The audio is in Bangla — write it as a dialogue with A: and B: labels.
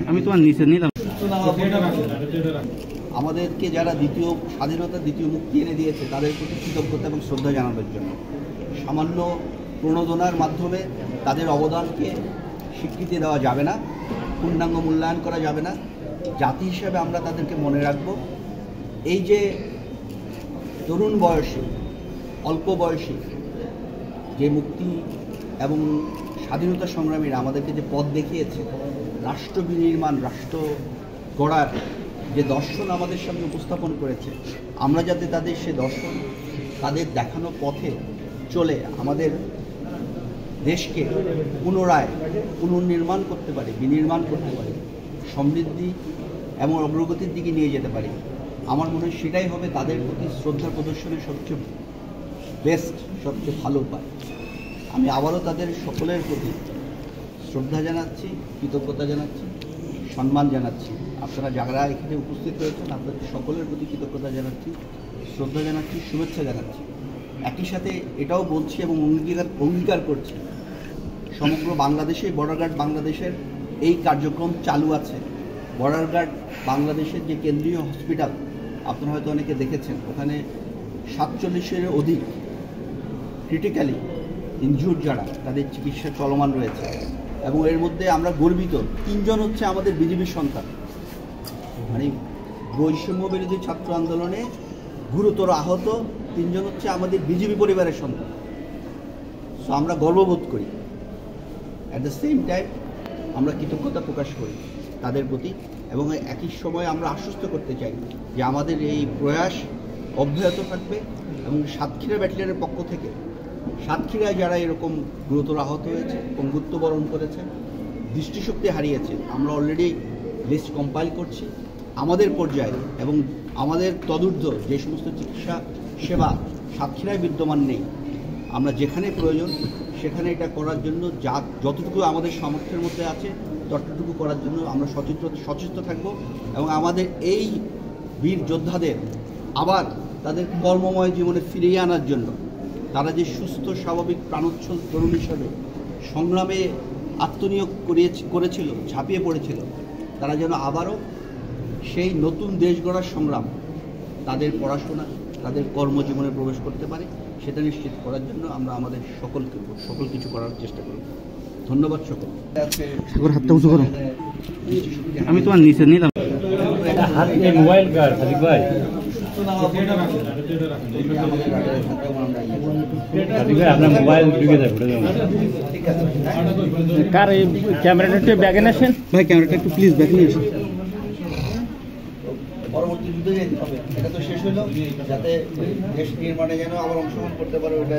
A: আমি তোমার নিচে নিলাম।
B: আমাদেরকে যারা দ্বিতীয় স্বাধীনতা দ্বিতীয় মুক্তি এনে দিয়েছে তাদের প্রতি কৃতজ্ঞতা এবং শ্রদ্ধা জানানোর জন্য সামান্য প্রণোদনার মাধ্যমে তাদের অবদানকে স্বীকৃতি দেওয়া যাবে না, পূর্ণাঙ্গ মূল্যায়ন করা যাবে না। জাতি হিসেবে আমরা তাদেরকে মনে রাখব। এই যে তরুণ বয়সে অল্প বয়সী যে মুক্তি এবং স্বাধীনতা সংগ্রামীরা আমাদেরকে যে পথ দেখিয়েছে, রাষ্ট্র বিনির্মাণ, রাষ্ট্র গড়ার যে দর্শন আমাদের সামনে উপস্থাপন করেছে, আমরা যাতে তাদের সে দর্শন, তাদের দেখানো পথে চলে আমাদের দেশকে পুনরায় পুনর্নির্মাণ করতে পারে, বিনির্মাণ করতে পারে, সমৃদ্ধি এবং অগ্রগতির দিকে নিয়ে যেতে পারে। আমার মনে হয় সেটাই হবে তাদের প্রতি শ্রদ্ধা প্রদর্শনের সবচেয়ে বেস্ট, সবচেয়ে ভালো উপায়। আমি আবারও তাদের সকলের প্রতি শ্রদ্ধা জানাচ্ছি, কৃতজ্ঞতা জানাচ্ছি, সম্মান জানাচ্ছি। আপনারা যারা এখানে উপস্থিত রয়েছেন আপনাদের সকলের প্রতি কৃতজ্ঞতা জানাচ্ছি, শ্রদ্ধা জানাচ্ছি, শুভেচ্ছা জানাচ্ছি। একই সাথে এটাও বলছি এবং অঙ্গীকার করছি, সমগ্র বাংলাদেশে বর্ডার গার্ড বাংলাদেশের এই কার্যক্রম চালু আছে। বর্ডার গার্ড বাংলাদেশের যে কেন্দ্রীয় হসপিটাল আপনারা হয়তো অনেকে দেখেছেন, ওখানে 47-এর অধিক ক্রিটিক্যালি ইনজুর্ড যারা তাদের চিকিৎসা চলমান রয়েছে এবং এর মধ্যে আমরা গর্বিত 3 জন হচ্ছে আমাদের বিজেপির সন্তান। মানে বৈষম্য বিরোধী ছাত্র আন্দোলনে গুরুতর আহত 3 জন হচ্ছে আমাদের বিজেপি পরিবারের সন্তান। সো আমরা গর্ববোধ করি, অ্যাট দ্য সেম টাইম আমরা কৃতজ্ঞতা প্রকাশ করি তাদের প্রতি এবং একই সময় আমরা আশ্বস্ত করতে চাই যে আমাদের এই প্রয়াস অব্যাহত থাকবে এবং সাতক্ষীরা ব্যাটালিয়নের পক্ষ থেকে সাতক্ষীরায় যারা এরকম গুরুতর আহত হয়েছে, পঙ্গুত্ব বরণ করেছে, দৃষ্টিশক্তি হারিয়েছে, আমরা অলরেডি লিস্ট কম্পাইল করছি আমাদের পর্যায়ে এবং আমাদের তদূর্ধ্ব যে সমস্ত চিকিৎসা সেবা সাতক্ষীরায় বিদ্যমান নেই, আমরা যেখানে প্রয়োজন সেখানে এটা করার জন্য যতটুকু আমাদের সামর্থ্যের মধ্যে আছে ততটুকু করার জন্য আমরা সচেষ্ট থাকব এবং আমাদের এই বীর যোদ্ধাদের আবার তাদের কর্মময় জীবনে ফিরিয়ে আনার জন্য তারা যে সুস্থ স্বাভাবিক প্রাণোচ্ছল তরুণ হিসাবে সংগ্রামে আত্মনিয়োগ করেছিল, ঝাঁপিয়ে পড়েছিল, তারা যেন আবারও সেই নতুন দেশ গড়ার সংগ্রাম, তাদের পড়াশোনা, তাদের কর্মজীবনে প্রবেশ করতে পারে, সেটা নিশ্চিত করার জন্য আমরা আমাদের সকল কিছু করার চেষ্টা করব। ধন্যবাদ সকল।
A: হাতটা উঁচু করো। আমি তোমার নিচে নিলাম।
C: মোবাইল কার সাদিক ভাই, আপনার মোবাইল ঢুকে যায়, কার এই ক্যামেরাটা একটু ব্যাগে আসেন
A: ভাই, ক্যামেরাটা একটু প্লিজ ব্যাগে নিয়ে আসেন।
B: পরবর্তী যুদ্ধে যেতে হবে, এটা তো শেষ হলো, যাতে দেশ নির্মাণে যেন আবার অংশগ্রহণ করতে পারে ওটা।